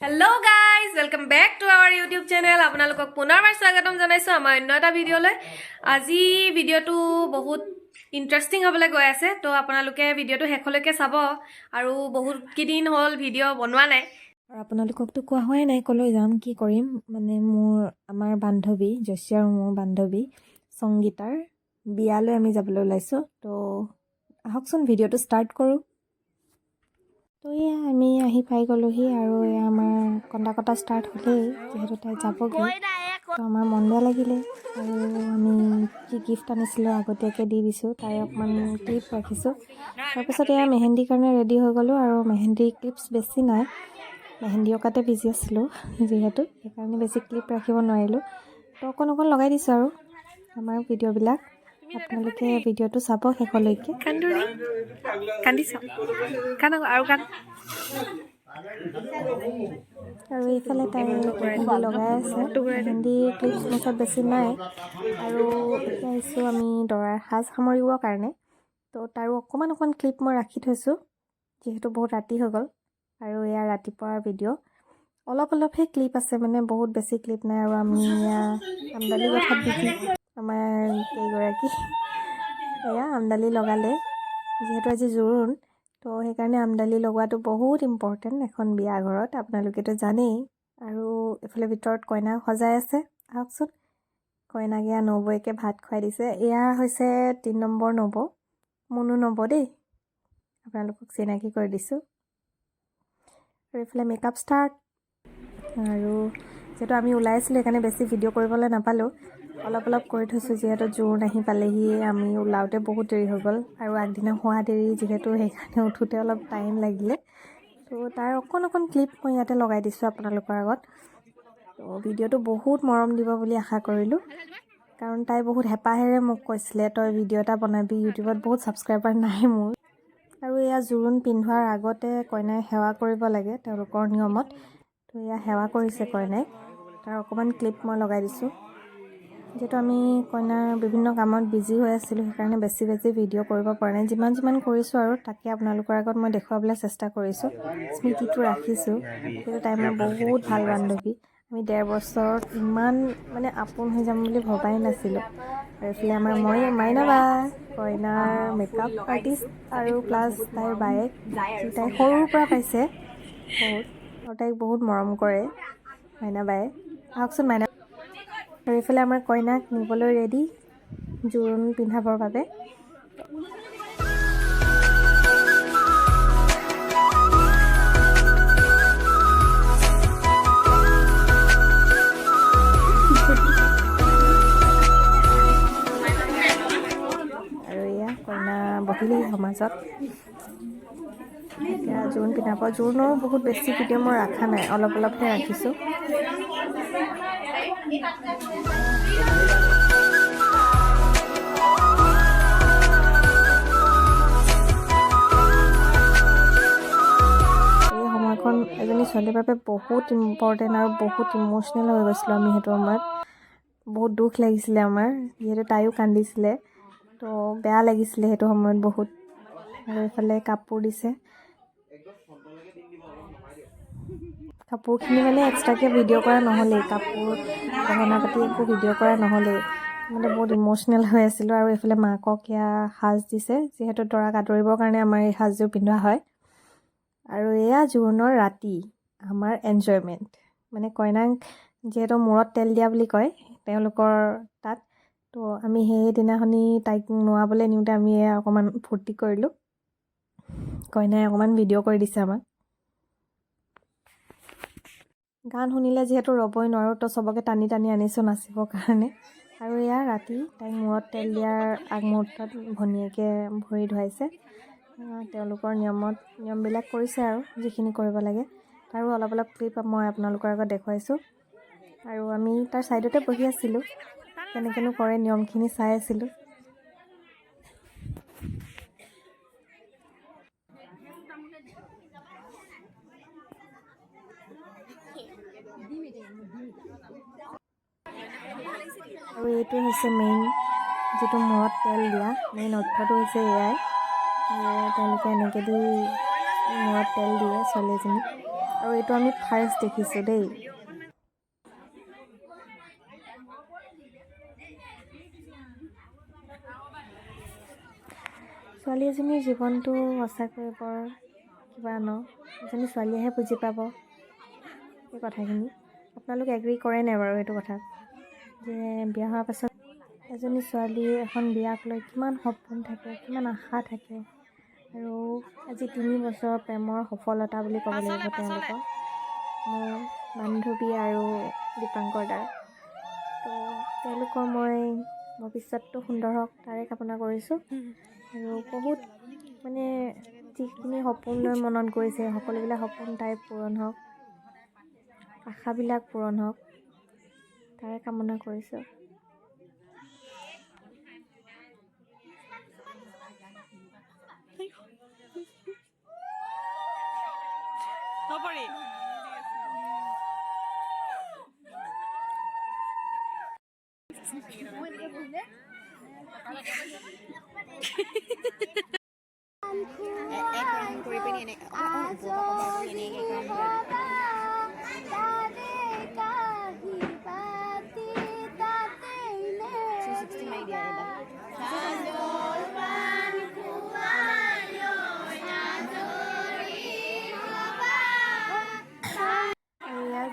Hello guys welcome back to our YouTube channel आपनालोকক पुनरबार स्वागतम जनाइছো আমাৰ অন্য এটা ভিডিঅলৈ আজি ভিডিঅটো বহুত ইন্টাৰেষ্টিং হ'বলৈ গৈ আছে তো আপোনালোকে ভিডিঅটো শেষলৈকে চাব আৰু বহুত কিদিন হ'ল ভিডিঅ' বনোৱা নাই আৰু আপোনালোককটো কোৱা হোৱাই নাই কলৈ যাম কি কৰিম মানে আমাৰ বান্ধৱী জয়শ্ৰী আৰু মোৰ বান্ধৱী সংগীতাৰ বিয়ালৈ আমি যাবলৈ ওলাইছো তো আহকচোন ভিডিঅটো ষ্টাৰ্ট কৰো তো এয়া আমি আহি পাই গ'লোহি আৰু এয়া আমাৰ কন্দা কটা ষ্টাৰ্ট হ'লেই যিহেতু তাই যাবগৈ তো আমাৰ মন বেয়া লাগিলে আৰু আমি কি গিফ্ট আনিছিলোঁ আগতীয়াকৈ দি দিছোঁ তাই অকণমান ক্লিপ ৰাখিছোঁ তাৰপিছত এয়া মেহেন্দিৰ কাৰণে ৰেডি হৈ গ'লোঁ আৰু মেহেন্দি ক্লিপছ বেছি নাই মেহেন্দি অঁকাতে বিজি আছিলোঁ যিহেতু সেইকাৰণে বেছি ক্লিপ ৰাখিব নোৱাৰিলোঁ তো অকণ লগাই দিছোঁ আৰু আমাৰ ভিডিঅ'বিলাক আপোনালোকে ভিডিঅ'টো চাব শেষলৈকে কান্দিছ আৰু এইফালে তাই মেহেন্দি লগাই আছে মেহেন্দি ক্লিপছ মুঠত বেছি নাই আৰু এতিয়া আহিছোঁ আমি দৰাৰ সাজ সামৰিবৰ কাৰণে তো তাৰো অকণমান ক্লিপ মই ৰাখি থৈছোঁ যিহেতু বহুত ৰাতি হৈ গ'ল আৰু এয়া ৰাতিপুৱাৰ ভিডিঅ' অলপহে ক্লিপ আছে মানে বহুত বেছি ক্লিপ নাই আৰু আমি এয়া আমদালি কথাত বিজি আমাৰ কেইগৰাকী এয়া আমদালি লগালে যিহেতু আজি জোৰোণ তো সেইকাৰণে আমদালি লগোৱাটো বহুত ইম্পৰ্টেণ্ট এখন বিয়া ঘৰত আপোনালোকেতো জানেই আৰু এফালে ভিতৰত কইনাক সজাই আছে আহকচোন কইনাক এয়া নবৌকে ভাত খুৱাই দিছে এয়া হৈছে 3 নম্বৰ নবৌ মুনু নবৌ দেই আপোনালোকক চিনাকি কৰি দিছোঁ আৰু এইফালে মেকআপ ষ্টাৰ্ট আৰু যিহেতু আমি ওলাই আছিলোঁ সেইকাৰণে বেছি ভিডিঅ' কৰিবলৈ নাপালোঁ অলপ কৰি থৈছোঁ যিহেতু জোৰোণ আহি পালেহি আমি ওলাওঁতে বহুত দেৰি হৈ গ'ল আৰু আগদিনা হোৱা দেৰি যিহেতু সেইকাৰণে উঠোঁতে অলপ টাইম লাগিলে তো তাৰ অকণ ক্লিপ মই ইয়াতে লগাই দিছোঁ আপোনালোকৰ আগত তো ভিডিঅ'টো বহুত মৰম দিব বুলি আশা কৰিলোঁ কাৰণ তাই বহুত হেঁপাহেৰে মোক কৈছিলে তই ভিডিঅ' এটা বনাবি ইউটিউবত বহুত ছাবস্ক্ৰাইবাৰ নাই মোৰ আৰু এয়া জোৰোণ পিন্ধোৱাৰ আগতে কইনাই সেৱা কৰিব লাগে তেওঁলোকৰ নিয়মত তো এয়া সেৱা কৰিছে কইনাই তাৰ অকণমান ক্লিপ মই লগাই দিছোঁ যিহেতু আমি কইনাৰ বিভিন্ন কামত বিজি হৈ আছিলোঁ সেইকাৰণে বেছি ভিডিঅ' কৰিব পৰা নাই যিমান কৰিছোঁ আৰু তাকে আপোনালোকৰ আগত মই দেখুৱাবলৈ চেষ্টা কৰিছোঁ স্মৃতিটো ৰাখিছোঁ কিন্তু তাই মোৰ বহুত ভাল বান্ধৱী আমি 1.5 বছৰত ইমান মানে আপোন হৈ যাম বুলি ভবাই নাছিলোঁ আৰু এইফালে আমাৰ মাইনা বা কইনাৰ মেকআপ আৰ্টিষ্ট আৰু প্লাছ তাইৰ বায়েক যি তাই সৰুৰ পৰা পাইছে বহুত আৰু তাইক বহুত মৰম কৰে মাইনা বায়ে আহকচোন মাইনা আৰু এইফালে আমাৰ কইনাক নিবলৈ ৰেডি জোৰোণ পিন্ধাবৰ বাবে আৰু এয়া কইনা বহিলেই সমাজত এতিয়া জোৰোণ পিন্ধাব জোৰোণৰো বহুত বেছি ভিডিঅ' মই ৰখা নাই অলপহে ৰাখিছোঁ এজনী ছোৱালীৰ বাবে বহুত ইম্পৰ্টেণ্ট আৰু বহুত ইম'চনেল হৈ গৈছিলোঁ আমি সেইটো সময়ত বহুত দুখ লাগিছিলে আমাৰ যিহেতু তাইও কান্দিছিলে তো বেয়া লাগিছিলে সেইটো সময়ত বহুত আৰু এইফালে কাপোৰ দিছে কাপোৰখিনি মানে এক্সট্ৰাকৈ ভিডিঅ' কৰা নহ'লেই কাপোৰ গহনা পাতি একো ভিডিঅ' কৰা নহ'লেই মানে বহুত ইম'চনেল হৈ আছিলোঁ আৰু এইফালে মাকক এয়া সাজ দিছে যিহেতু দৰাক আদৰিবৰ কাৰণে আমাৰ এই সাজযোৰ পিন্ধোৱা হয় আৰু এয়া জোৰোণৰ ৰাতি আমাৰ এনজয়মেণ্ট মানে কইনাক যিহেতু মূৰত তেল দিয়া বুলি কয় তেওঁলোকৰ তাত তো আমি সেইদিনাখনি তাইক নোৱাবলৈ নিওঁতে আমি অকণমান ফূৰ্তি কৰিলোঁ কইনাই অকণমান ভিডিঅ' কৰি দিছে আমাক গান শুনিলে যিহেতু ৰ'বই নোৱাৰোঁ তো চবকে টানি আনিছোঁ নাচিবৰ কাৰণে আৰু এয়া ৰাতি তাইক মূৰত তেল দিয়াৰ আগমুহূৰ্তত ভনীয়েকে ভৰি ধুৱাইছে তেওঁলোকৰ নিয়মবিলাক কৰিছে আৰু যিখিনি কৰিব লাগে তাৰো অলপ ক্লিপ মই আপোনালোকৰ আগত দেখুৱাইছোঁ আৰু আমি তাৰ ছাইডতে বহি আছিলোঁ কেনেকৈনো কৰে নিয়মখিনি চাই আছিলোঁ আৰু এইটো হৈছে মেইন যিটো মূৰত তেল দিয়া মেইন অৰ্থটো হৈছে এয়াই তেওঁলোকে এনেকৈ দি মূৰত তেল দিয়ে ছোৱালী এজনীক আৰু এইটো আমি ফাৰ্ষ্ট দেখিছোঁ দেই। ছোৱালী এজনীৰ জীৱনটো সঁচাকৈ বৰ কিবা ন, এজনী ছোৱালীয়েহে বুজি পাব এই কথাখিনি। আপোনালোকে এগ্ৰী কৰে নাই বাৰু এইটো কথাত, যে বিয়া হোৱাৰ পাছত এজনী ছোৱালীৰ এখন বিয়াক লৈ কিমান সপোন থাকে, কিমান আশা থাকে। আৰু আজি 3 বছৰৰ প্ৰেমৰ সফলতা বুলি ক'ব লাগিব তেওঁলোকৰ, মোৰ বান্ধৱী আৰু দীপাংকৰ দাৰ। তো তেওঁলোকৰ মই ভৱিষ্যতটো সুন্দৰ হওক তাৰে কামনা কৰিছোঁ। আৰু বহুত মানে যিখিনি সপোন লৈ মনত কৰিছে সকলোবিলাক সপোন তাইৰ পূৰণ হওক, আশাবিলাক পূৰণ হওক তাৰে কামনা কৰিছোঁ।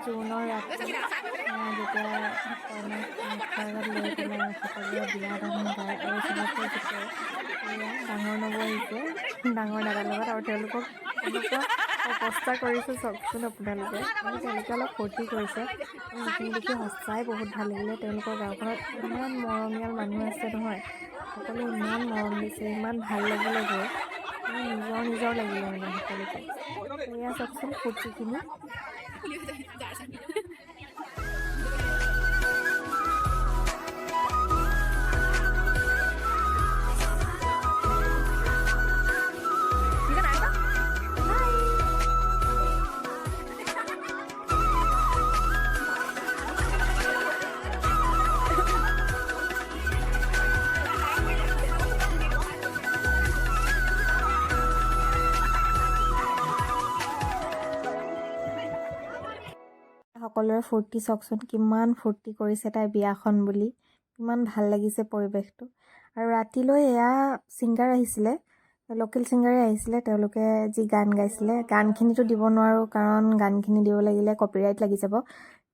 জুনৰ ৰাতি যেতিয়া কইনাক ঘৰত লৈ পেলাই সকলোৱে বিয়ানাম গায় আৰু চবকে জোকে, ডাঙৰ নবৌ আহিছে ডাঙৰ দাদাৰ লগত, আৰু তেওঁলোকক এনেকুৱা অৱস্থা কৰিছে চাওকচোন আপোনালোকে। মানে তেওঁলোকে অলপ ফূৰ্তি কৰিছে, সেইখিনি দেখি সঁচাই বহুত ভাল লাগিলে। তেওঁলোকৰ গাঁওখনত ইমান মৰমীয়াল মানুহ আছে নহয়, সকলোৱে ইমান মৰম দিছে, ইমান ভাল লাগিলে গৈ, মানে নিজৰ লাগিলে মানে সকলোকে। এয়া চাওকচোন ফূৰ্তিখিনি। সকলোৰে ফূৰ্তি চাওকচোন, কিমান ফূৰ্তি কৰিছে তাই বিয়াখন বুলি, কিমান ভাল লাগিছে পৰিৱেশটো। আৰু ৰাতিলৈ এয়া ছিংগাৰ আহিছিলে, লোকেল ছিংগাৰে আহিছিলে, তেওঁলোকে যি গান গাইছিলে, গানখিনিতো দিব নোৱাৰোঁ কাৰণ গানখিনি দিব লাগিলে কপিৰাইট লাগি যাব।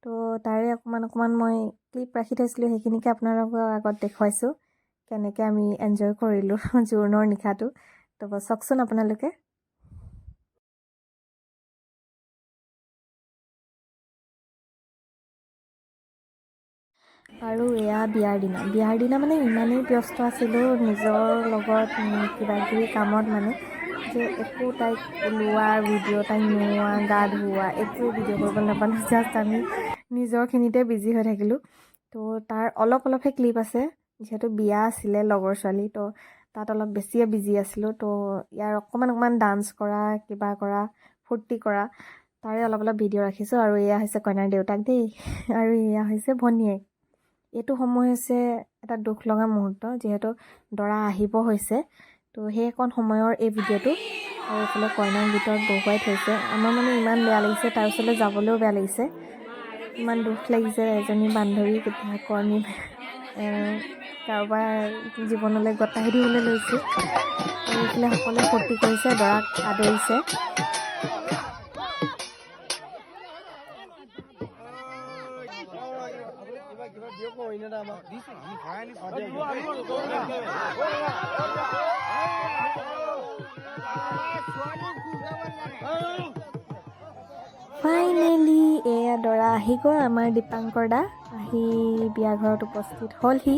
তো তাৰে অকণমান মই ক্লিপ ৰাখি থৈছিলোঁ, সেইখিনিকে আপোনালোকৰ আগত দেখুৱাইছোঁ কেনেকৈ আমি এনজয় কৰিলোঁ জোৰোণৰ নিশাটো। তো চাওকচোন আপোনালোকে। আৰু এয়া বিয়াৰ দিনা মানে ইমানেই ব্যস্ত আছিলোঁ নিজৰ লগত কিবাকিবি কামত, মানে যে একো তাইক ওলোৱা ভিডিঅ', তাইক নোওৱা, গা ধুওৱা একোৱে ভিডিঅ' কৰিব নাপালোঁ। জাষ্ট আমি নিজৰখিনিতে বিজি হৈ থাকিলোঁ। তো তাৰ অলপহে ক্লিপ আছে, যিহেতু বিয়া আছিলে লগৰ ছোৱালী, তো তাত অলপ বেছিয়ে বিজি আছিলোঁ। তো ইয়াৰ অকণমান ডান্স কৰা, কিবা কৰা, ফূৰ্তি কৰা, তাৰে অলপ ভিডিঅ' ৰাখিছোঁ। আৰু এয়া হৈছে কইনাৰ দেউতাক দেই, আৰু এয়া হৈছে ভনীয়েক। এইটো সময় হৈছে এটা দুখ লগা মুহূৰ্ত, যিহেতু দৰা আহিব হৈছে। তো সেইকণ সময়ৰ এই ভিডিঅ'টো। আৰু এইফালে কইনাক ভিতৰত বহুৱাই থৈছে। আমাৰ মানে ইমান বেয়া লাগিছে, তাৰ ওচৰলৈ যাবলৈও বেয়া লাগিছে, ইমান দুখ লাগিছে। এজনী বান্ধৱী কেতিয়াকো আমি কাৰোবাৰ জীৱনলৈ গতাই দিবলৈ লৈছোঁ। আৰু এইফালে সকলোৱে ফূৰ্তি কৰিছে, দৰাক আদৰিছে। ফাইনেলি এয়া দৰা আহি গ'ল, আমাৰ দীপাংকৰ দা আহি বিয়া ঘৰত উপস্থিত হ'লহি।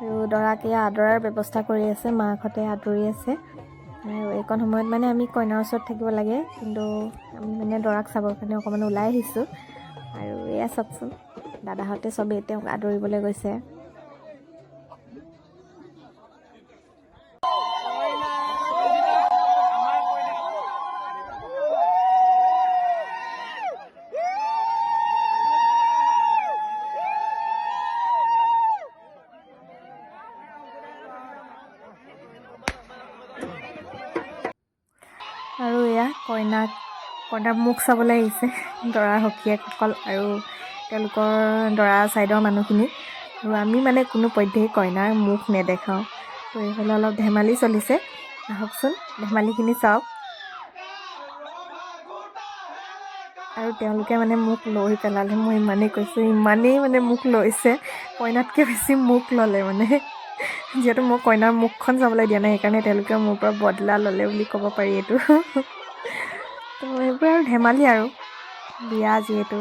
আৰু দৰাক এয়া আদৰাৰ ব্যৱস্থা কৰি আছে, মাকহঁতে আদৰি আছে। আৰু এইকণ সময়ত মানে আমি কইনাৰ ওচৰত থাকিব লাগে, কিন্তু আমি মানে দৰাক চাবৰ কাৰণে অকণমান ওলাই আহিছোঁ। আৰু এয়া চাওকচোন, দাদাহঁতে চবেই তেওঁক আদৰিবলৈ গৈছে। আৰু এয়া কইনাক কইনাৰ মুখ চাবলৈ আহিছে দৰাৰ সখীয়েকসকল আৰু তেওঁলোকৰ দৰা ছাইডৰ মানুহখিনি। আৰু আমি মানে কোনো পধ্যেই কইনাৰ মুখ নেদেখাওঁ। তো এইফালে অলপ ধেমালি চলিছে, আহকচোন ধেমালিখিনি চাওক। আৰু তেওঁলোকে মানে মোক লৈ পেলালে, মই ইমানেই কৈছোঁ, ইমানেই মানে মোক লৈছে, কইনাতকৈ বেছি মোক ল'লে মানে। যিহেতু মই কইনাৰ মুখখন চাবলৈ দিয়া নাই, সেইকাৰণে তেওঁলোকে মোৰ পৰা বদলা ল'লে বুলি ক'ব পাৰি এইটো। তো এইবোৰ আৰু ধেমালি আৰু বিয়া যিহেতু,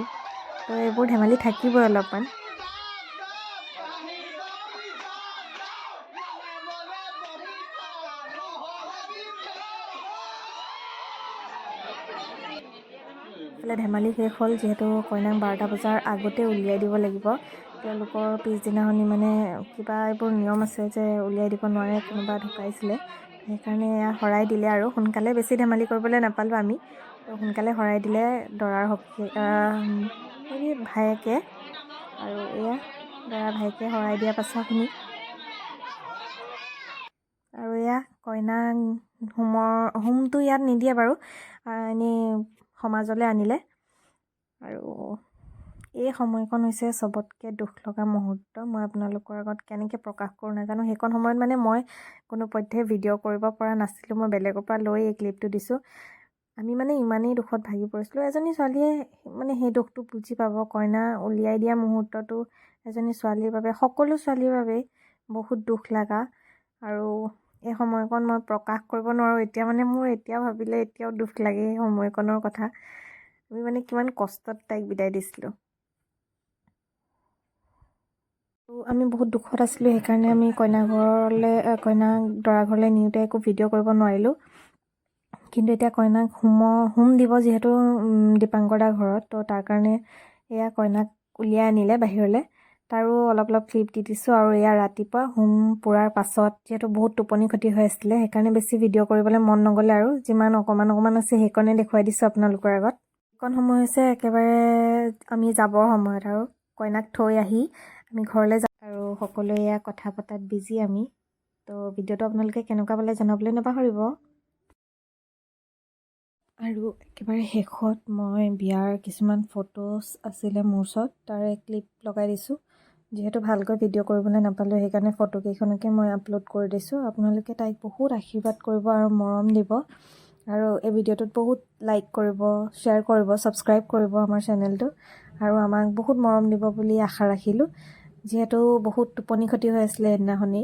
তো এইবোৰ ধেমালি থাকিবই অলপমান। ধেমালি শেষ হ'ল, যিহেতু কইনাক 12টা বজাৰ আগতে উলিয়াই দিব লাগিব। তেওঁলোকৰ পিছদিনাখনি মানে কিবা এইবোৰ নিয়ম আছে যে উলিয়াই দিব নোৱাৰে, কোনোবা ঢুকাইছিলে, সেইকাৰণে এয়া শৰাই দিলে আৰু সোনকালে। বেছি ধেমালি কৰিবলৈ নাপালোঁ আমি, তো সোনকালে শৰাই দিলে দৰাৰ ভায়েকে। আৰু এয়া দৰাৰ ভায়েকে শৰাই দিয়া পাছৰখিনি। আৰু এয়া কইনাক হোমটো ইয়াত নিদিয়ে বাৰু, এনেই সমাজলৈ আনিলে। আৰু এই সময়কণ হৈছে চবতকৈ দুখ লগা মুহূৰ্ত। মই আপোনালোকৰ আগত কেনেকৈ প্ৰকাশ কৰোঁ নাজানো। সেইকণ সময়ত মানে মই কোনো পধ্যে ভিডিঅ' কৰিব পৰা নাছিলোঁ, মই বেলেগৰ পৰা লৈ এই ক্লিপটো দিছোঁ। আমি মানে ইমানেই দুখত ভাগি পৰিছিলোঁ। এজনী ছোৱালীয়ে মানে সেই দুখটো বুজি পাব। কইনা উলিয়াই দিয়া মুহূৰ্তটো এজনী ছোৱালীৰ বাবে, সকলো ছোৱালীৰ বাবেই বহুত দুখ লগা। আৰু এই সময়কণ মই প্ৰকাশ কৰিব নোৱাৰোঁ। এতিয়া মানে মোৰ এতিয়াও ভাবিলে এতিয়াও দুখ লাগে এই সময়কণৰ কথা। আমি মানে কিমান কষ্টত তাইক বিদায় দিছিলোঁ। আমি বহুত দুখত আছিলোঁ, সেইকাৰণে আমি কইনাক দৰা ঘৰলৈ নিওঁতে একো ভিডিঅ' কৰিব নোৱাৰিলোঁ। কিন্তু এতিয়া কইনাক হোম দিব যিহেতু দীপাংকৰ দাৰ ঘৰত, তো তাৰ কাৰণে এয়া কইনাক উলিয়াই আনিলে বাহিৰলৈ। তাৰো অলপ অলপ ক্লিপ দি দিছোঁ। আৰু এয়া ৰাতিপুৱা হোম পুৰাৰ পাছত, যিহেতু বহুত টোপনি ক্ষতি হৈ আছিলে, সেইকাৰণে বেছি ভিডিঅ' কৰিবলৈ মন নগ'লে আৰু যিমান অকণমান আছে সেইকণে দেখুৱাই দিছোঁ আপোনালোকৰ আগত। এইকণ সময় হৈছে একেবাৰে আমি যাবৰ সময়ত, আৰু কইনাক থৈ আহি আমি ঘৰলৈ যাওঁ। আৰু সকলোৱে এয়া কথা পতাত বিজি আমি। তো ভিডিঅ'টো আপোনালোকে কেনেকুৱা পালে জনাবলৈ নাপাহৰিব। আৰু একেবাৰে শেষত মই বিয়াৰ কিছুমান ফটোজ আছিলে মোৰ ওচৰত, তাৰে ক্লিপ লগাই দিছোঁ। যিহেতু ভালকৈ ভিডিঅ' কৰিবলৈ নাপালোঁ, সেইকাৰণে ফটোকেইখনকে মই আপলোড কৰি দিছোঁ। আপোনালোকে তাইক বহুত আশীৰ্বাদ কৰিব আৰু মৰম দিব। আৰু এই ভিডিঅ'টোত বহুত লাইক কৰিব, শ্বেয়াৰ কৰিব, ছাবস্ক্ৰাইব কৰিব আমাৰ চেনেলটো। আৰু আমাক বহুত মৰম দিব বুলি আশা ৰাখিলোঁ। যিহেতু বহুত টোপনি ক্ষতি হৈ আছিলে সেইদিনাখনি,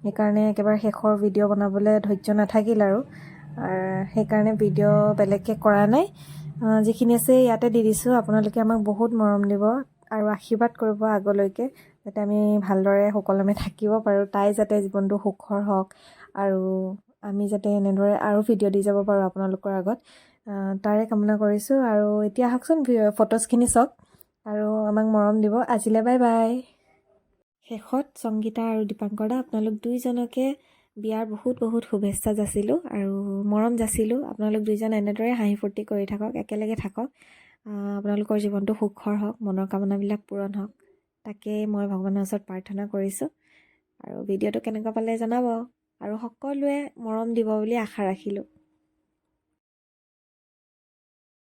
সেইকাৰণে একেবাৰে শেষৰ ভিডিঅ' বনাবলৈ ধৈৰ্য নাথাকিল আৰু সেইকাৰণে ভিডিঅ' বেলেগকৈ কৰা নাই। যিখিনি আছে ইয়াতে দি দিছোঁ। আপোনালোকে আমাক বহুত মৰম দিব আৰু আশীৰ্বাদ কৰিব আগলৈকে, যাতে আমি ভালদৰে সুকলমে থাকিব পাৰোঁ। তাই যাতে জীৱনটো সুখৰ হওক, আৰু আমি যাতে এনেদৰে আৰু ভিডিঅ' দি যাব পাৰোঁ আপোনালোকৰ আগত, তাৰে কামনা কৰিছোঁ। আৰু এতিয়া আহকচোন ফটোজখিনি চাওক আৰু আমাক মৰম দিব। আজিলৈ বাই বাই। শেষত সংগীতা আৰু দীপাংকৰ দা, আপোনালোক দুইজনকে বিয়াৰ বহুত বহুত শুভেচ্ছা যাচিলোঁ আৰু মৰম যাচিলোঁ। আপোনালোক দুইজন এনেদৰে হাঁহি ফূৰ্তি কৰি থাকক, একেলগে থাকক। আপোনালোকৰ জীৱনটো সুখৰ হওক, মনৰ কামনাবিলাক পূৰণ হওক, তাকেই মই ভগৱানৰ ওচৰত প্ৰাৰ্থনা কৰিছোঁ। আৰু ভিডিঅ'টো কেনেকুৱা পালে জনাব, আৰু সকলোৱে মৰম দিব বুলি আশা ৰাখিলোঁ।